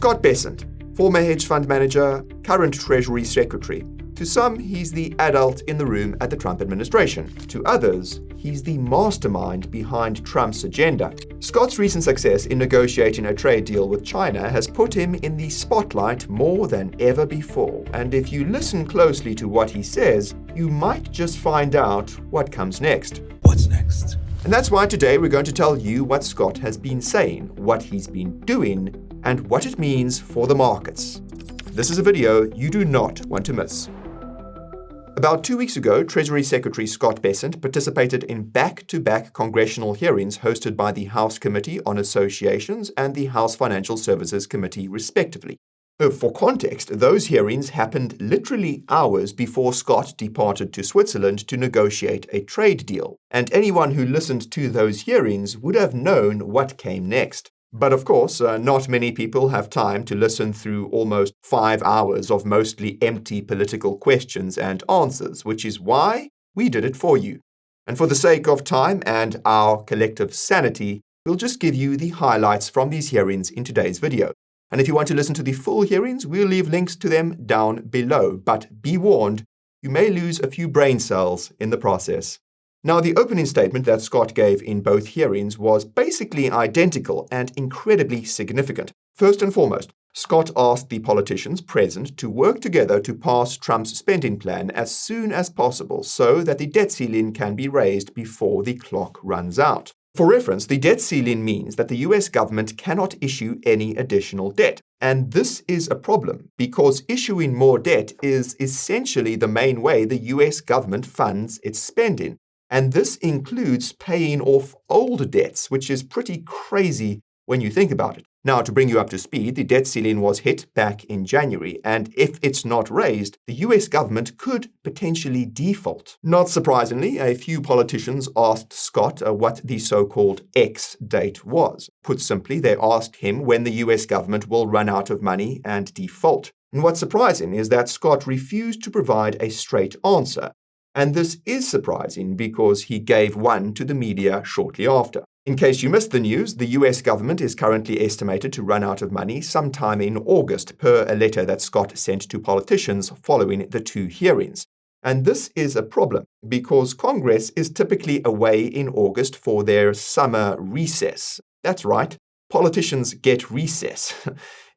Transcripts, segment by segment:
Scott Bessent, former hedge fund manager, current Treasury Secretary. To some, he's the adult in the room at the Trump administration. To others, he's the mastermind behind Trump's agenda. Scott's recent success in negotiating a trade deal with China has put him in the spotlight more than ever before. And if you listen closely to what he says, you might just find out what comes next. What's next? And that's why today we're going to tell you what Scott has been saying, what he's been doing, and what it means for the markets. This is a video you do not want to miss. About 2 weeks ago, Treasury Secretary Scott Bessent participated in back-to-back congressional hearings hosted by the House Committee on Associations and the House Financial Services Committee, respectively. For context, those hearings happened literally hours before Scott departed to Switzerland to negotiate a trade deal, and anyone who listened to those hearings would have known what came next. But of course, not many people have time to listen through almost 5 hours of mostly empty political questions and answers, which is why we did it for you. And for the sake of time and our collective sanity, we'll just give you the highlights from these hearings in today's video. And if you want to listen to the full hearings, we'll leave links to them down below. But be warned, you may lose a few brain cells in the process. Now, the opening statement that Scott gave in both hearings was basically identical and incredibly significant. First and foremost, Scott asked the politicians present to work together to pass Trump's spending plan as soon as possible so that the debt ceiling can be raised before the clock runs out. For reference, the debt ceiling means that the US government cannot issue any additional debt. And this is a problem because issuing more debt is essentially the main way the US government funds its spending. And this includes paying off old debts, which is pretty crazy when you think about it. Now, to bring you up to speed, the debt ceiling was hit back in January, and if it's not raised, the US government could potentially default. Not surprisingly, a few politicians asked Scott what the so-called X date was. Put simply, they asked him when the US government will run out of money and default. And what's surprising is that Scott refused to provide a straight answer. And this is surprising because he gave one to the media shortly after. In case you missed the news, the US government is currently estimated to run out of money sometime in August, per a letter that Scott sent to politicians following the 2 hearings. And this is a problem because Congress is typically away in August for their summer recess. That's right, politicians get recess.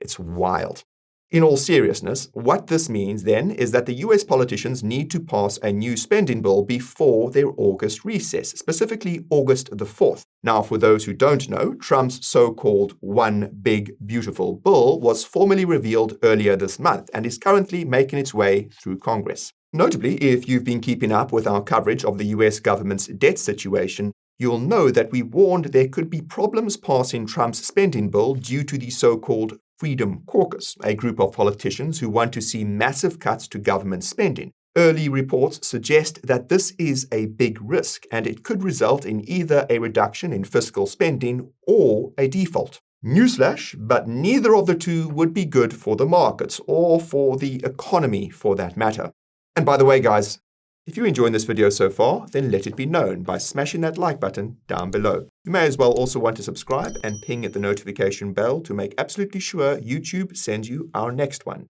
It's wild. In all seriousness, what this means then is that the US politicians need to pass a new spending bill before their August recess, specifically August the 4th. Now, for those who don't know, Trump's so-called One Big Beautiful Bill was formally revealed earlier this month and is currently making its way through Congress. Notably, if you've been keeping up with our coverage of the US government's debt situation, you'll know that we warned there could be problems passing Trump's spending bill due to the so-called Freedom Caucus, a group of politicians who want to see massive cuts to government spending. Early reports suggest that this is a big risk, and it could result in either a reduction in fiscal spending or a default. Newsflash, but neither of the two would be good for the markets or for the economy for that matter. And by the way, guys, if you're enjoying this video so far, then let it be known by smashing that like button down below. You may as well also want to subscribe and ping at the notification bell to make absolutely sure YouTube sends you our next one.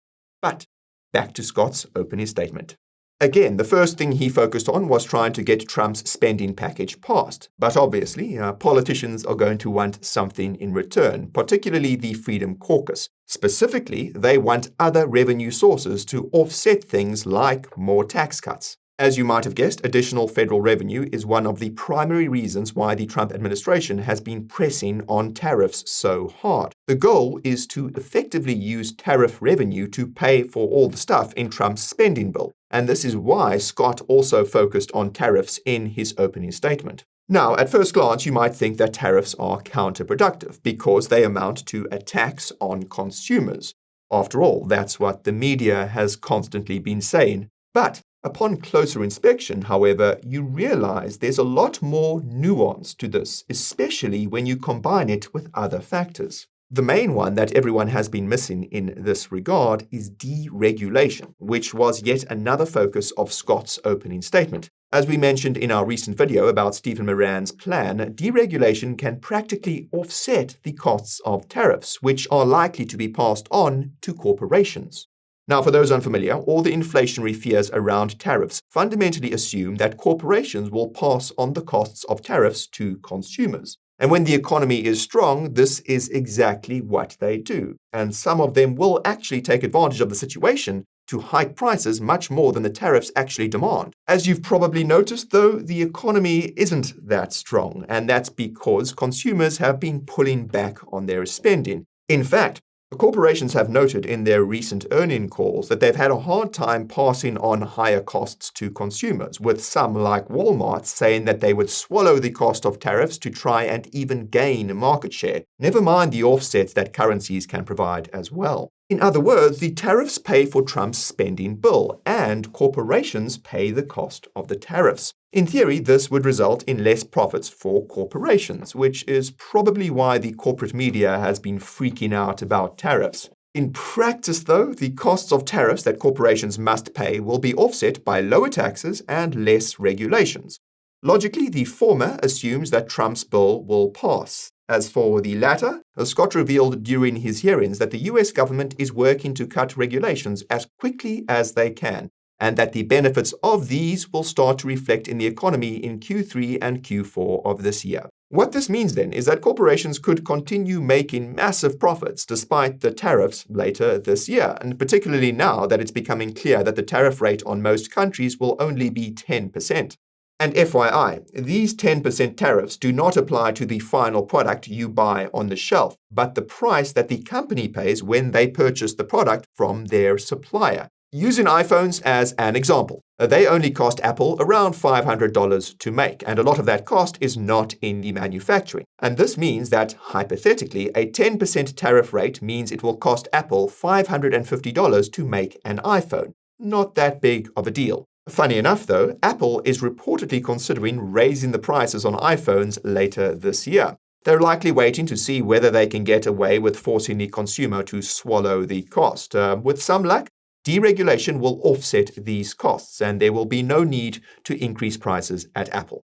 But back to Scott's opening statement. Again, the first thing he focused on was trying to get Trump's spending package passed. But obviously, politicians are going to want something in return, particularly the Freedom Caucus. Specifically, they want other revenue sources to offset things like more tax cuts. As you might have guessed, additional federal revenue is one of the primary reasons why the Trump administration has been pressing on tariffs so hard. The goal is to effectively use tariff revenue to pay for all the stuff in Trump's spending bill. And this is why Scott also focused on tariffs in his opening statement. Now, at first glance, you might think that tariffs are counterproductive because they amount to a tax on consumers. After all, that's what the media has constantly been saying. But upon closer inspection, however, you realize there's a lot more nuance to this, especially when you combine it with other factors. The main one that everyone has been missing in this regard is deregulation, which was yet another focus of Scott's opening statement. As we mentioned in our recent video about Stephen Moran's plan, deregulation can practically offset the costs of tariffs, which are likely to be passed on to corporations. Now, for those unfamiliar, all the inflationary fears around tariffs fundamentally assume that corporations will pass on the costs of tariffs to consumers. And when the economy is strong, this is exactly what they do. And some of them will actually take advantage of the situation to hike prices much more than the tariffs actually demand. As you've probably noticed, though, the economy isn't that strong, and that's because consumers have been pulling back on their spending. In fact, the corporations have noted in their recent earnings calls that they've had a hard time passing on higher costs to consumers, with some like Walmart saying that they would swallow the cost of tariffs to try and even gain market share, never mind the offsets that currencies can provide as well. In other words, the tariffs pay for Trump's spending bill, and corporations pay the cost of the tariffs. In theory, this would result in less profits for corporations, which is probably why the corporate media has been freaking out about tariffs. In practice, though, the costs of tariffs that corporations must pay will be offset by lower taxes and less regulations. Logically, the former assumes that Trump's bill will pass. As for the latter, Scott revealed during his hearings that the US government is working to cut regulations as quickly as they can, and that the benefits of these will start to reflect in the economy in Q3 and Q4 of this year. What this means then is that corporations could continue making massive profits despite the tariffs later this year, and particularly now that it's becoming clear that the tariff rate on most countries will only be 10%. And FYI, these 10% tariffs do not apply to the final product you buy on the shelf, but the price that the company pays when they purchase the product from their supplier. Using iPhones as an example, they only cost Apple around $500 to make, and a lot of that cost is not in the manufacturing. And this means that, hypothetically, a 10% tariff rate means it will cost Apple $550 to make an iPhone. Not that big of a deal. Funny enough, though, Apple is reportedly considering raising the prices on iPhones later this year. They're likely waiting to see whether they can get away with forcing the consumer to swallow the cost. With some luck, deregulation will offset these costs, and there will be no need to increase prices at Apple.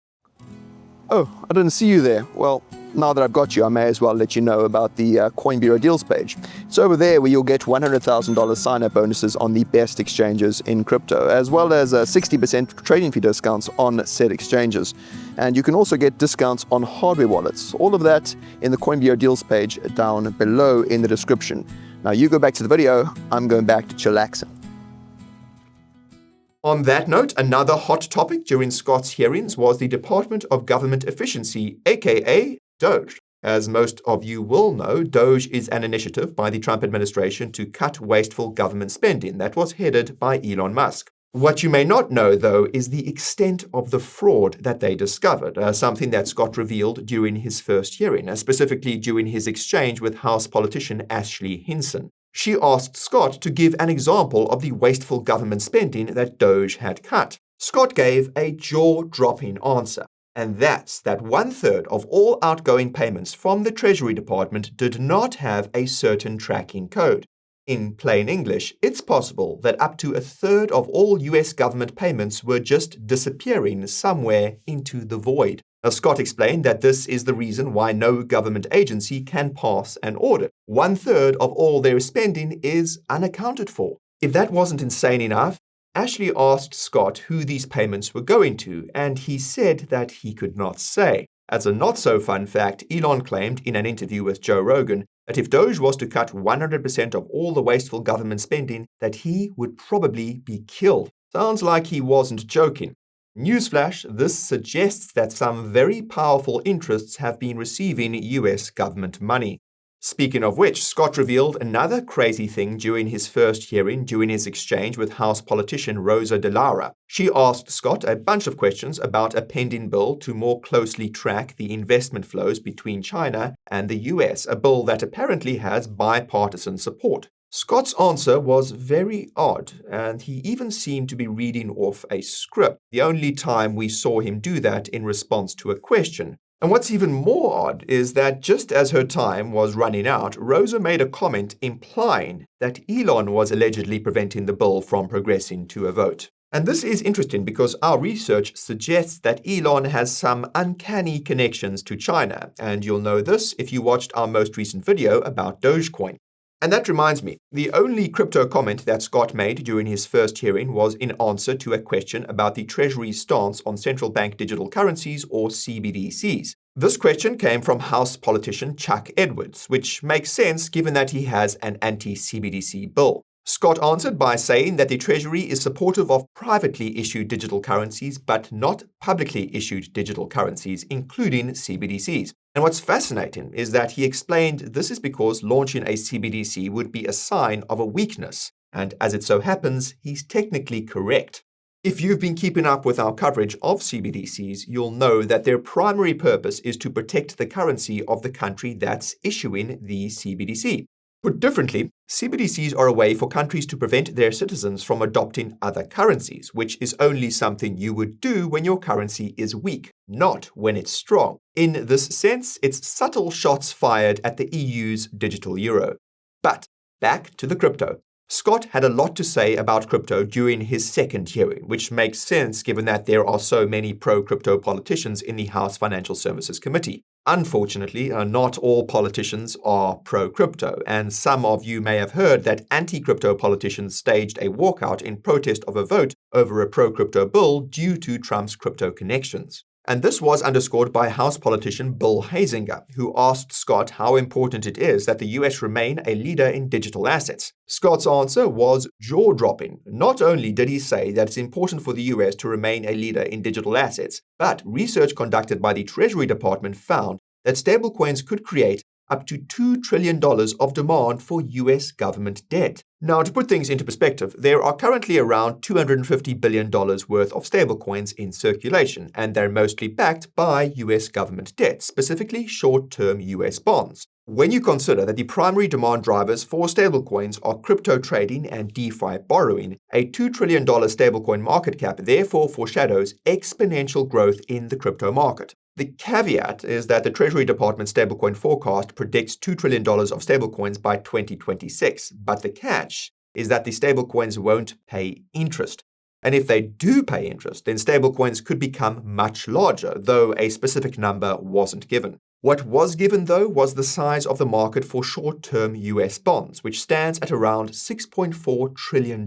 Oh, I didn't see you there. Well, now that I've got you, I may as well let you know about the Coin Bureau deals page. It's over there where you'll get $100,000 sign-up bonuses on the best exchanges in crypto, as well as 60% trading fee discounts on said exchanges. And you can also get discounts on hardware wallets. All of that in the Coin Bureau deals page down below in the description. Now you go back to the video, I'm going back to chillaxing. On that note, another hot topic during Scott's hearings was the Department of Government Efficiency, aka DOGE. As most of you will know, DOGE is an initiative by the Trump administration to cut wasteful government spending that was headed by Elon Musk. What you may not know, though, is the extent of the fraud that they discovered, something that Scott revealed during his first hearing, specifically during his exchange with House politician Ashley Hinson. She asked Scott to give an example of the wasteful government spending that DOGE had cut. Scott gave a jaw-dropping answer, and that's that 1/3 of all outgoing payments from the Treasury Department did not have a certain tracking code. In plain English, it's possible that up to 1/3 of all US government payments were just disappearing somewhere into the void. Now, Scott explained that this is the reason why no government agency can pass an audit. 1/3 of all their spending is unaccounted for. If that wasn't insane enough, Ashley asked Scott who these payments were going to, and he said that he could not say. As a not-so-fun fact, Elon claimed in an interview with Joe Rogan that if DOGE was to cut 100% of all the wasteful government spending, that he would probably be killed. Sounds like he wasn't joking. Newsflash, this suggests that some very powerful interests have been receiving US government money. Speaking of which, Scott revealed another crazy thing during his first hearing during his exchange with House politician Rosa DeLauro. She asked Scott a bunch of questions about a pending bill to more closely track the investment flows between China and the US, a bill that apparently has bipartisan support. Scott's answer was very odd, and he even seemed to be reading off a script, the only time we saw him do that in response to a question. And what's even more odd is that just as her time was running out, Rosa made a comment implying that Elon was allegedly preventing the bill from progressing to a vote. And this is interesting because our research suggests that Elon has some uncanny connections to China, and you'll know this if you watched our most recent video about Dogecoin. And that reminds me, the only crypto comment that Scott made during his first hearing was in answer to a question about the Treasury's stance on central bank digital currencies, or CBDCs. This question came from House politician Chuck Edwards, which makes sense given that he has an anti-CBDC bill. Scott answered by saying that the Treasury is supportive of privately issued digital currencies, but not publicly issued digital currencies, including CBDCs. And what's fascinating is that he explained this is because launching a CBDC would be a sign of a weakness, and as it so happens, he's technically correct. If you've been keeping up with our coverage of CBDCs, you'll know that their primary purpose is to protect the currency of the country that's issuing the CBDC. Put differently, CBDCs are a way for countries to prevent their citizens from adopting other currencies, which is only something you would do when your currency is weak, not when it's strong. In this sense, it's subtle shots fired at the EU's digital euro. But back to the crypto. Scott had a lot to say about crypto during his second hearing, which makes sense given that there are so many pro-crypto politicians in the House Financial Services Committee. Unfortunately, not all politicians are pro-crypto, and some of you may have heard that anti-crypto politicians staged a walkout in protest of a vote over a pro-crypto bill due to Trump's crypto connections. And this was underscored by House politician Bill Huizenga, who asked Scott how important it is that the US remain a leader in digital assets. Scott's answer was jaw-dropping. Not only did he say that it's important for the US to remain a leader in digital assets, but research conducted by the Treasury Department found that stablecoins could create up to $2 trillion of demand for US government debt. Now, to put things into perspective, there are currently around $250 billion worth of stablecoins in circulation, and they're mostly backed by US government debt, specifically short-term US bonds. When you consider that the primary demand drivers for stablecoins are crypto trading and DeFi borrowing, a $2 trillion stablecoin market cap therefore foreshadows exponential growth in the crypto market. The caveat is that the Treasury Department stablecoin forecast predicts $2 trillion of stablecoins by 2026, but the catch is that the stablecoins won't pay interest. And if they do pay interest, then stablecoins could become much larger, though a specific number wasn't given. What was given, though, was the size of the market for short-term US bonds, which stands at around $6.4 trillion.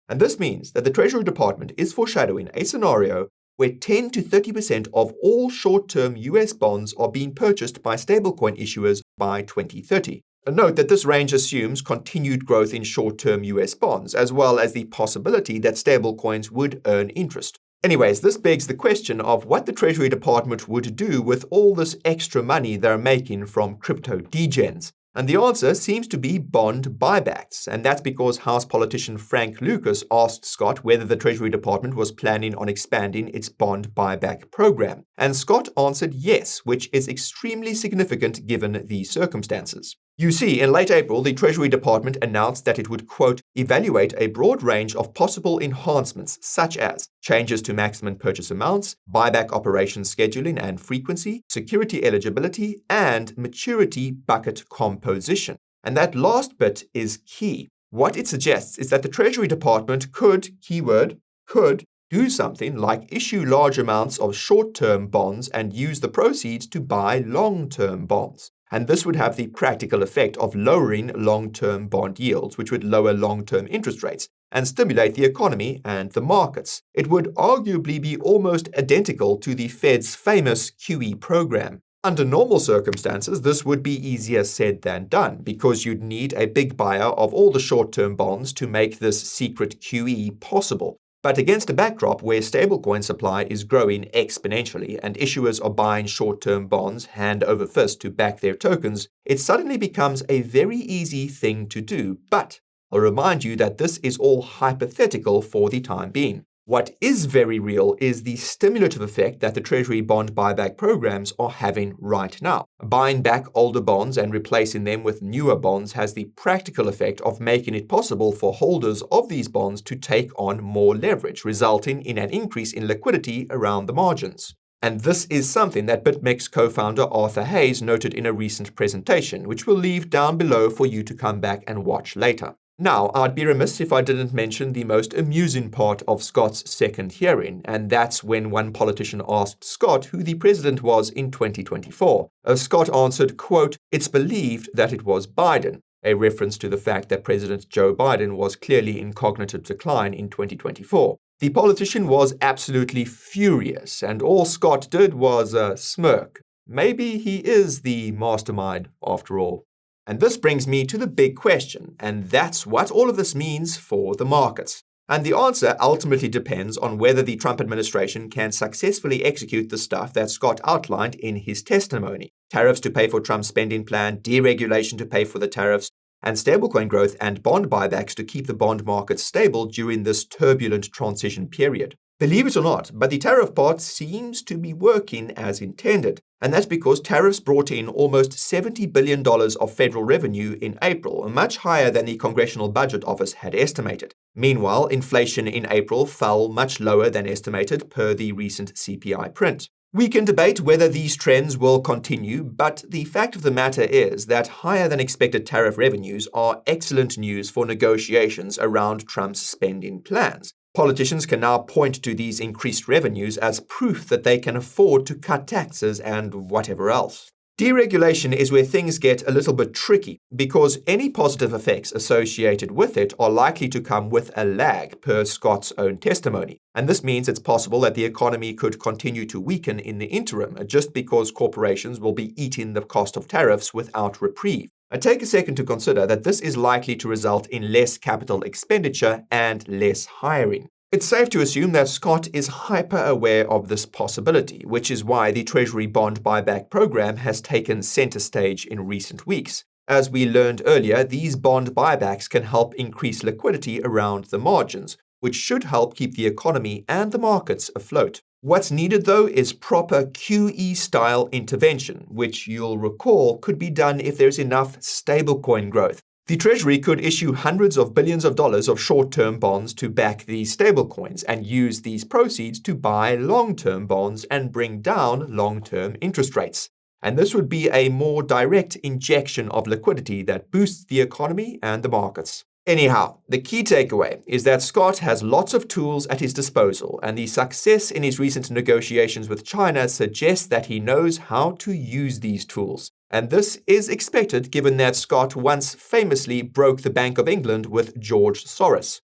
And this means that the Treasury Department is foreshadowing a scenario where 10 to 30% of all short-term US bonds are being purchased by stablecoin issuers by 2030. And note that this range assumes continued growth in short-term US bonds, as well as the possibility that stablecoins would earn interest. Anyways, this begs the question of what the Treasury Department would do with all this extra money they're making from crypto degens. And the answer seems to be bond buybacks, and that's because House politician Frank Lucas asked Scott whether the Treasury Department was planning on expanding its bond buyback program. And Scott answered yes, which is extremely significant given the circumstances. You see, in late April, the Treasury Department announced that it would, quote, evaluate a broad range of possible enhancements, such as changes to maximum purchase amounts, buyback operation scheduling and frequency, security eligibility, and maturity bucket composition. And that last bit is key. What it suggests is that the Treasury Department could, keyword, could, do something like issue large amounts of short-term bonds and use the proceeds to buy long-term bonds. And this would have the practical effect of lowering long-term bond yields, which would lower long-term interest rates and stimulate the economy and the markets. It would arguably be almost identical to the Fed's famous QE program. Under normal circumstances, this would be easier said than done, because you'd need a big buyer of all the short-term bonds to make this secret QE possible. But against a backdrop where stablecoin supply is growing exponentially and issuers are buying short-term bonds hand over fist to back their tokens, it suddenly becomes a very easy thing to do. But I'll remind you that this is all hypothetical for the time being. What is very real is the stimulative effect that the Treasury bond buyback programs are having right now. Buying back older bonds and replacing them with newer bonds has the practical effect of making it possible for holders of these bonds to take on more leverage, resulting in an increase in liquidity around the margins. And this is something that BitMEX co-founder Arthur Hayes noted in a recent presentation, which we'll leave down below for you to come back and watch later. Now, I'd be remiss if I didn't mention the most amusing part of Scott's second hearing, and that's when one politician asked Scott who the president was in 2024. Scott answered, quote, "It's believed that it was Biden," a reference to the fact that President Joe Biden was clearly in cognitive decline in 2024. The politician was absolutely furious, and all Scott did was smirk. Maybe he is the mastermind after all. And this brings me to the big question, and that's what all of this means for the markets. And the answer ultimately depends on whether the Trump administration can successfully execute the stuff that Scott outlined in his testimony. Tariffs to pay for Trump's spending plan, deregulation to pay for the tariffs, and stablecoin growth and bond buybacks to keep the bond market stable during this turbulent transition period. Believe it or not, but the tariff part seems to be working as intended. And that's because tariffs brought in almost $70 billion of federal revenue in April, much higher than the Congressional Budget Office had estimated. Meanwhile, inflation in April fell much lower than estimated per the recent CPI print. We can debate whether these trends will continue, but the fact of the matter is that higher than expected tariff revenues are excellent news for negotiations around Trump's spending plans. Politicians can now point to these increased revenues as proof that they can afford to cut taxes and whatever else. Deregulation is where things get a little bit tricky because any positive effects associated with it are likely to come with a lag per Scott's own testimony. And this means it's possible that the economy could continue to weaken in the interim just because corporations will be eating the cost of tariffs without reprieve. Take a second to consider that this is likely to result in less capital expenditure and less hiring. It's safe to assume that Scott is hyper-aware of this possibility, which is why the Treasury bond buyback program has taken center stage in recent weeks. As we learned earlier, these bond buybacks can help increase liquidity around the margins, which should help keep the economy and the markets afloat. What's needed, though, is proper QE-style intervention, which you'll recall could be done if there's enough stablecoin growth. The Treasury could issue hundreds of billions of dollars of short-term bonds to back these stablecoins and use these proceeds to buy long-term bonds and bring down long-term interest rates. And this would be a more direct injection of liquidity that boosts the economy and the markets. Anyhow, the key takeaway is that Scott has lots of tools at his disposal, and the success in his recent negotiations with China suggests that he knows how to use these tools. And this is expected given that Scott once famously broke the Bank of England with George Soros.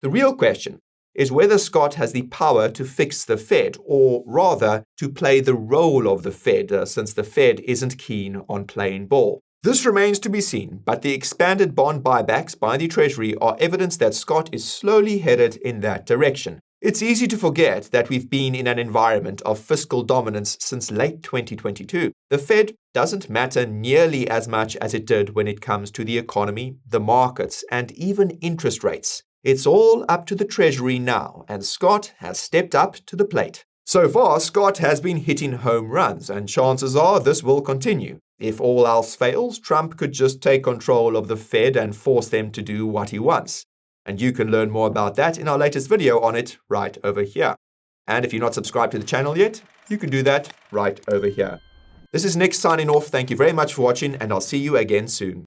The real question is whether Scott has the power to fix the Fed, or rather, to play the role of the Fed, since the Fed isn't keen on playing ball. This remains to be seen, but the expanded bond buybacks by the Treasury are evidence that Scott is slowly headed in that direction. It's easy to forget that we've been in an environment of fiscal dominance since late 2022. The Fed doesn't matter nearly as much as it did when it comes to the economy, the markets, and even interest rates. It's all up to the Treasury now, and Scott has stepped up to the plate. So far, Scott has been hitting home runs, and chances are this will continue. If all else fails, Trump could just take control of the Fed and force them to do what he wants. And you can learn more about that in our latest video on it right over here. And if you're not subscribed to the channel yet, you can do that right over here. This is Nick signing off. Thank you very much for watching, and I'll see you again soon.